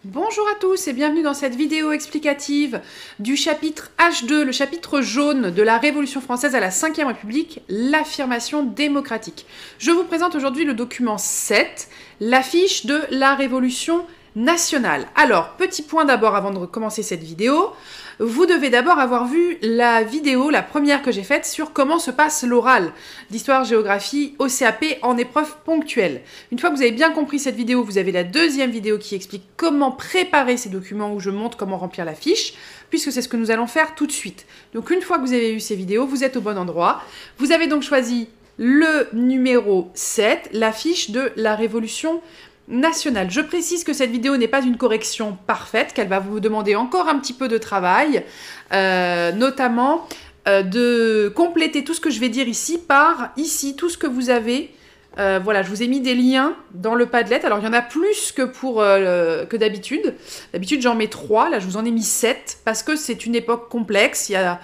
Bonjour à tous et bienvenue dans cette vidéo explicative du chapitre H2, le chapitre jaune de la Révolution française à la Ve République, l'affirmation démocratique. Je vous présente aujourd'hui le document 7, l'affiche de la Révolution nationale. Alors, petit point d'abord avant de commencer cette vidéo, vous devez d'abord avoir vu la vidéo, la première que j'ai faite, sur comment se passe l'oral d'histoire-géographie au CAP en épreuve ponctuelle. Une fois que vous avez bien compris cette vidéo, vous avez la deuxième vidéo qui explique comment préparer ces documents où je montre comment remplir la fiche, puisque c'est ce que nous allons faire tout de suite. Donc une fois que vous avez eu ces vidéos, vous êtes au bon endroit. Vous avez donc choisi le numéro 7, l'affiche de la Révolution nationale. Je précise que cette vidéo n'est pas une correction parfaite, qu'elle va vous demander encore un petit peu de travail, notamment de compléter tout ce que je vais dire ici par ici, tout ce que vous avez. Voilà, je vous ai mis des liens dans le Padlet. Alors, il y en a plus que d'habitude. D'habitude, j'en mets 3. Là, je vous en ai mis 7 parce que c'est une époque complexe. Il y a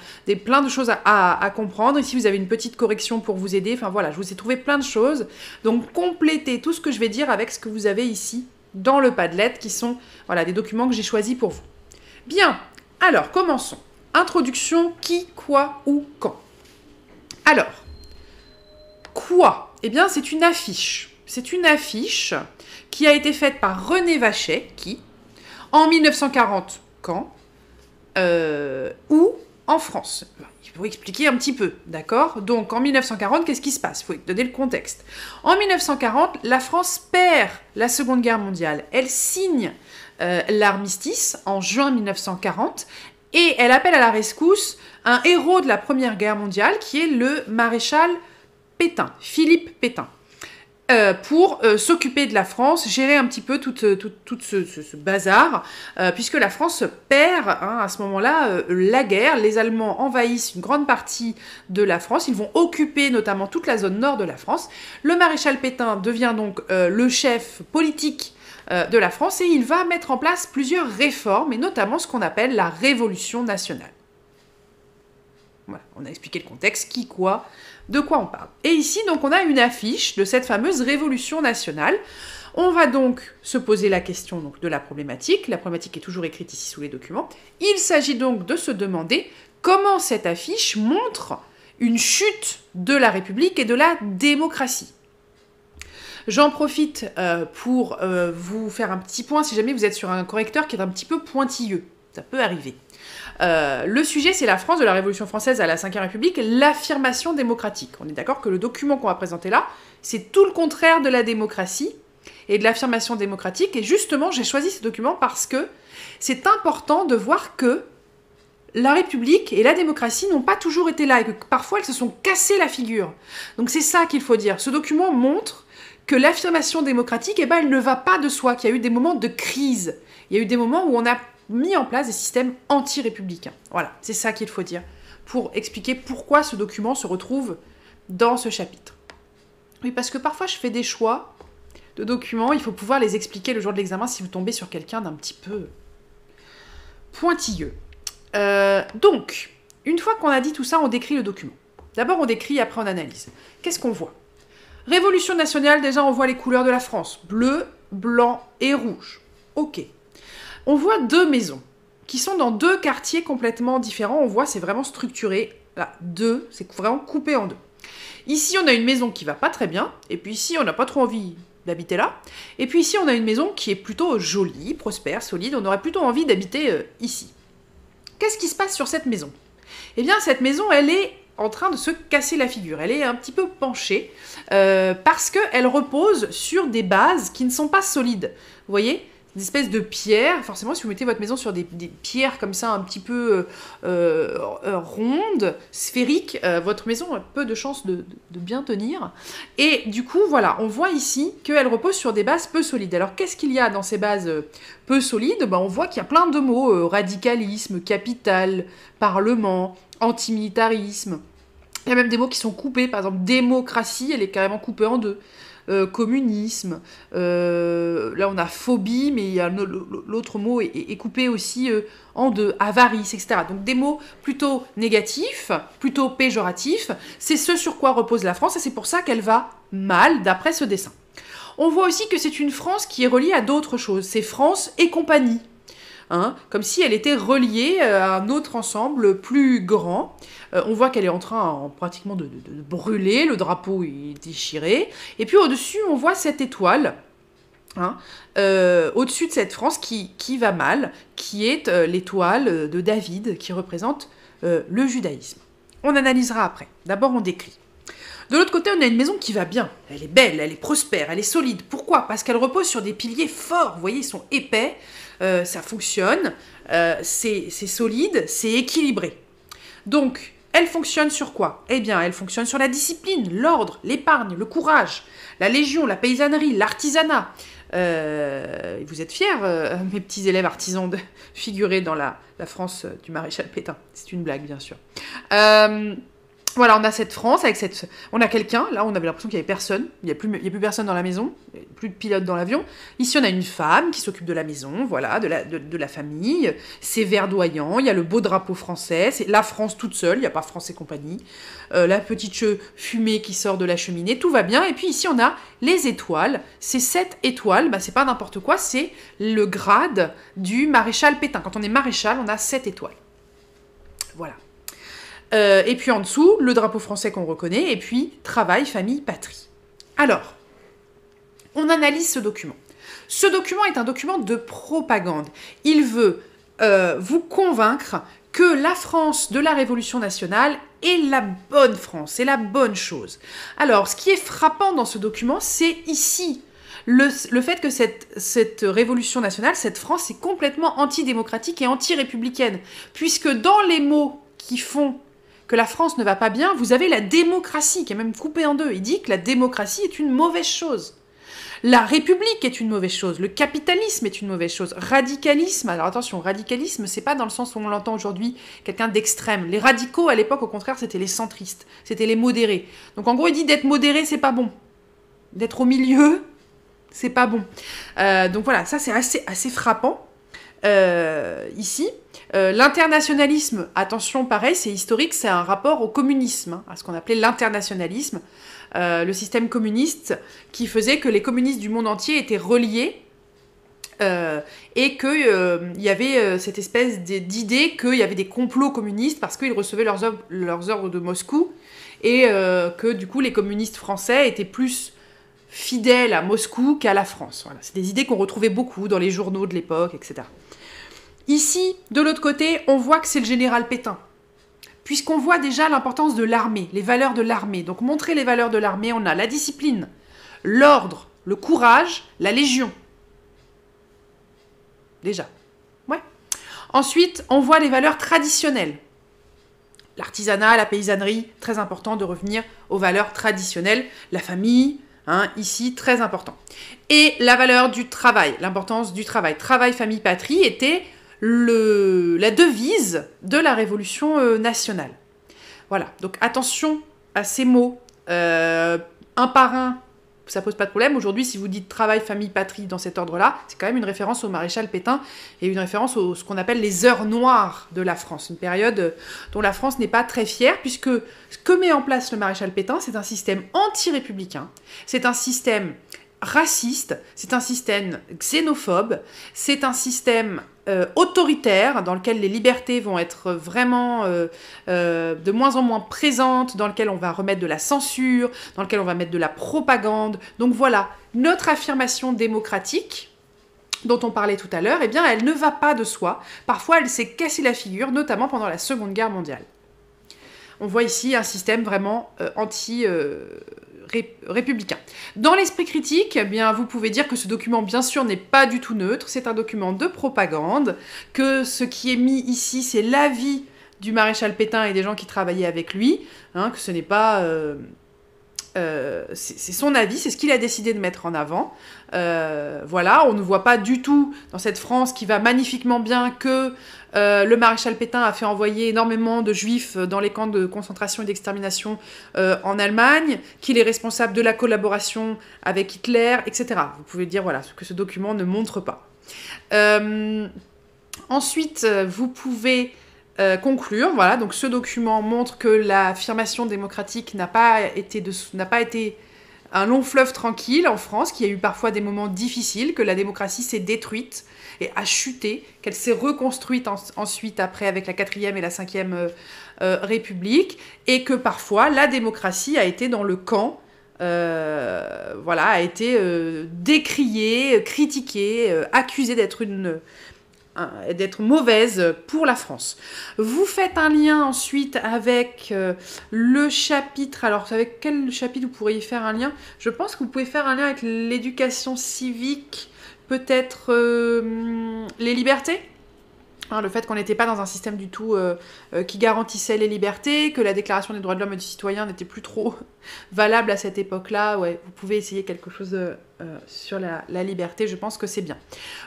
plein de choses à comprendre. Ici, vous avez une petite correction pour vous aider. Enfin, voilà, je vous ai trouvé plein de choses. Donc, complétez tout ce que je vais dire avec ce que vous avez ici dans le Padlet, qui sont voilà, des documents que j'ai choisis pour vous. Bien, alors, commençons. Introduction, qui, quoi, où, quand. Alors, quoi ? Eh bien, c'est une affiche. C'est une affiche qui a été faite par René Vachet, qui, en 1940, quand, ou en France. Il faut expliquer un petit peu, d'accord? Donc, en 1940, qu'est-ce qui se passe? Il faut donner le contexte. En 1940, la France perd la Seconde Guerre mondiale. Elle signe l'armistice en juin 1940 et elle appelle à la rescousse un héros de la Première Guerre mondiale qui est le maréchal Pétain, Philippe Pétain, pour s'occuper de la France, gérer un petit peu tout ce bazar, puisque la France perd à ce moment-là la guerre. Les Allemands envahissent une grande partie de la France, ils vont occuper notamment toute la zone nord de la France. Le maréchal Pétain devient donc le chef politique de la France et il va mettre en place plusieurs réformes, et notamment ce qu'on appelle la Révolution nationale. Voilà, on a expliqué le contexte, qui, quoi, de quoi on parle. Et ici, donc, on a une affiche de cette fameuse Révolution nationale. On va donc se poser la question donc, de la problématique. La problématique est toujours écrite ici sous les documents. Il s'agit donc de se demander comment cette affiche montre une chute de la République et de la démocratie. J'en profite pour vous faire un petit point si jamais vous êtes sur un correcteur qui est un petit peu pointilleux. Ça peut arriver. Le sujet, c'est la France de la Révolution française à la Ve République, l'affirmation démocratique. On est d'accord que le document qu'on va présenter là, c'est tout le contraire de la démocratie et de l'affirmation démocratique. Et justement, j'ai choisi ce document parce que c'est important de voir que la République et la démocratie n'ont pas toujours été là et que parfois elles se sont cassées la figure. Donc c'est ça qu'il faut dire. Ce document montre que l'affirmation démocratique, eh ben, elle ne va pas de soi, qu'il y a eu des moments de crise. Il y a eu des moments où on a mis en place des systèmes anti-républicains. Voilà, c'est ça qu'il faut dire pour expliquer pourquoi ce document se retrouve dans ce chapitre. Oui, parce que parfois je fais des choix de documents, il faut pouvoir les expliquer le jour de l'examen si vous tombez sur quelqu'un d'un petit peu pointilleux. Donc, une fois qu'on a dit tout ça, on décrit le document. D'abord on décrit, après on analyse. Qu'est-ce qu'on voit? Révolution nationale, déjà on voit les couleurs de la France. Bleu, blanc et rouge. Ok. On voit deux maisons qui sont dans deux quartiers complètement différents. On voit, c'est vraiment structuré. Là, deux, c'est vraiment coupé en deux. Ici, on a une maison qui va pas très bien. Et puis ici, on n'a pas trop envie d'habiter là. Et puis ici, on a une maison qui est plutôt jolie, prospère, solide. On aurait plutôt envie d'habiter ici. Qu'est-ce qui se passe sur cette maison? Eh bien, cette maison, elle est en train de se casser la figure. Elle est un petit peu penchée parce qu'elle repose sur des bases qui ne sont pas solides. Vous voyez ? Des espèces de pierres. Forcément, si vous mettez votre maison sur des pierres comme ça, un petit peu rondes, sphériques, votre maison a peu de chances de bien tenir. Et du coup, voilà, on voit ici qu'elle repose sur des bases peu solides. Alors, qu'est-ce qu'il y a dans ces bases peu solides? On voit qu'il y a plein de mots, radicalisme, capital, parlement, antimilitarisme. Il y a même des mots qui sont coupés. Par exemple, démocratie, elle est carrément coupée en deux. Communisme, là on a phobie, mais il y a l'autre mot est coupé aussi en deux, avarice, etc. Donc des mots plutôt négatifs, plutôt péjoratifs, c'est ce sur quoi repose la France et c'est pour ça qu'elle va mal d'après ce dessin. On voit aussi que c'est une France qui est reliée à d'autres choses. C'est France et compagnie. Hein, comme si elle était reliée à un autre ensemble plus grand. On voit qu'elle est en train pratiquement de brûler, le drapeau est déchiré. Et puis au-dessus, on voit cette étoile, hein, au-dessus de cette France qui va mal, qui est l'étoile de David, qui représente le judaïsme. On analysera après. D'abord, on décrit. De l'autre côté, on a une maison qui va bien. Elle est belle, elle est prospère, elle est solide. Pourquoi? Parce qu'elle repose sur des piliers forts. Vous voyez, ils sont épais, ça fonctionne, c'est solide, c'est équilibré. Donc, elle fonctionne sur quoi? Eh bien, elle fonctionne sur la discipline, l'ordre, l'épargne, le courage, la légion, la paysannerie, l'artisanat. Vous êtes fiers, mes petits élèves artisans, de figurer dans la France du maréchal Pétain. C'est une blague, bien sûr. Voilà, on a cette France avec cette... On a quelqu'un, là on avait l'impression qu'il n'y avait personne, il n'y a plus personne dans la maison, il n'y a plus de pilote dans l'avion. Ici on a une femme qui s'occupe de la maison, voilà, de la famille, c'est verdoyant, il y a le beau drapeau français, c'est la France toute seule, il n'y a pas France et compagnie, la petite fumée qui sort de la cheminée, tout va bien. Et puis ici on a les étoiles, ces 7 étoiles, bah, c'est pas n'importe quoi, c'est le grade du maréchal Pétain. Quand on est maréchal, on a 7 étoiles. Voilà. Et puis en dessous, le drapeau français qu'on reconnaît, et puis travail, famille, patrie. Alors, on analyse ce document. Ce document est un document de propagande. Il veut vous convaincre que la France de la Révolution nationale est la bonne France, c'est la bonne chose. Alors, ce qui est frappant dans ce document, c'est ici le fait que cette Révolution nationale, cette France, est complètement antidémocratique et anti-républicaine, puisque dans les mots qui font que la France ne va pas bien, vous avez la démocratie qui est même coupée en deux. Il dit que la démocratie est une mauvaise chose. La République est une mauvaise chose. Le capitalisme est une mauvaise chose. Radicalisme, alors attention, radicalisme, c'est pas dans le sens où on l'entend aujourd'hui, quelqu'un d'extrême. Les radicaux, à l'époque, au contraire, c'était les centristes, c'était les modérés. Donc en gros, il dit d'être modéré, c'est pas bon. D'être au milieu, c'est pas bon. Donc voilà, ça c'est assez frappant. Ici, l'internationalisme, attention, pareil, c'est historique, c'est un rapport au communisme, hein, à ce qu'on appelait l'internationalisme, le système communiste qui faisait que les communistes du monde entier étaient reliés et qu'il y avait cette espèce d'idée qu'il y avait des complots communistes parce qu'ils recevaient leurs ordres de Moscou et que du coup les communistes français étaient plus fidèles à Moscou qu'à la France. Voilà. C'est des idées qu'on retrouvait beaucoup dans les journaux de l'époque, etc. Ici, de l'autre côté, on voit que c'est le général Pétain, puisqu'on voit déjà l'importance de l'armée, les valeurs de l'armée. Donc montrer les valeurs de l'armée, on a la discipline, l'ordre, le courage, la légion. Déjà. Ouais. Ensuite, on voit les valeurs traditionnelles. L'artisanat, la paysannerie, très important de revenir aux valeurs traditionnelles. La famille, hein, ici, très important. Et la valeur du travail, l'importance du travail. Travail, famille, patrie était la devise de la Révolution nationale. Voilà, donc attention à ces mots. Un par un, ça pose pas de problème. Aujourd'hui, si vous dites travail, famille, patrie dans cet ordre-là, c'est quand même une référence au maréchal Pétain et une référence à ce qu'on appelle les heures noires de la France. Une période dont la France n'est pas très fière, puisque ce que met en place le maréchal Pétain, c'est un système anti-républicain, c'est un système raciste, c'est un système xénophobe, c'est un système autoritaire dans lequel les libertés vont être vraiment de moins en moins présentes, dans lequel on va remettre de la censure, dans lequel on va mettre de la propagande. Donc voilà, notre affirmation démocratique dont on parlait tout à l'heure, eh bien elle ne va pas de soi. Parfois elle s'est cassée la figure, notamment pendant la Seconde Guerre mondiale. On voit ici un système vraiment républicain. Dans l'esprit critique, eh bien, vous pouvez dire que ce document, bien sûr, n'est pas du tout neutre. C'est un document de propagande, que ce qui est mis ici, c'est l'avis du maréchal Pétain et des gens qui travaillaient avec lui, hein, que ce n'est pas... c'est son avis, c'est ce qu'il a décidé de mettre en avant. Voilà, on ne voit pas du tout dans cette France qui va magnifiquement bien que le maréchal Pétain a fait envoyer énormément de juifs dans les camps de concentration et d'extermination en Allemagne, qu'il est responsable de la collaboration avec Hitler, etc. Vous pouvez dire voilà, ce que ce document ne montre pas. Ensuite, vous pouvez conclure, voilà, donc ce document montre que l'affirmation démocratique n'a pas été un long fleuve tranquille en France, qui a eu parfois des moments difficiles, que la démocratie s'est détruite et a chuté, qu'elle s'est reconstruite ensuite après avec la 4e et la 5e République, et que parfois la démocratie a été dans le camp, voilà, a été décriée, critiquée, accusée d'être mauvaise pour la France. Vous faites un lien ensuite avec le chapitre. Alors, avec quel chapitre vous pourriez faire un lien? Je pense que vous pouvez faire un lien avec l'éducation civique, peut-être les libertés. Hein, le fait qu'on n'était pas dans un système du tout qui garantissait les libertés, que la déclaration des droits de l'homme et du citoyen n'était plus trop valable à cette époque-là. Ouais, vous pouvez essayer quelque chose sur la liberté, je pense que c'est bien.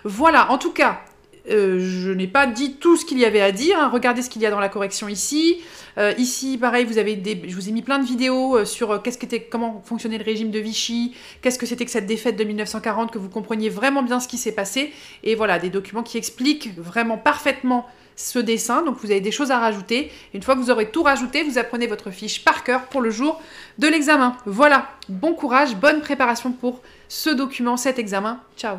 Voilà, en tout cas, je n'ai pas dit tout ce qu'il y avait à dire, hein. Regardez ce qu'il y a dans la correction ici. Ici, pareil, je vous ai mis plein de vidéos sur comment fonctionnait le régime de Vichy, qu'est-ce que c'était que cette défaite de 1940, que vous compreniez vraiment bien ce qui s'est passé. Et voilà, des documents qui expliquent vraiment parfaitement ce dessin. Donc vous avez des choses à rajouter. Une fois que vous aurez tout rajouté, vous apprenez votre fiche par cœur pour le jour de l'examen. Voilà, bon courage, bonne préparation pour ce document, cet examen. Ciao!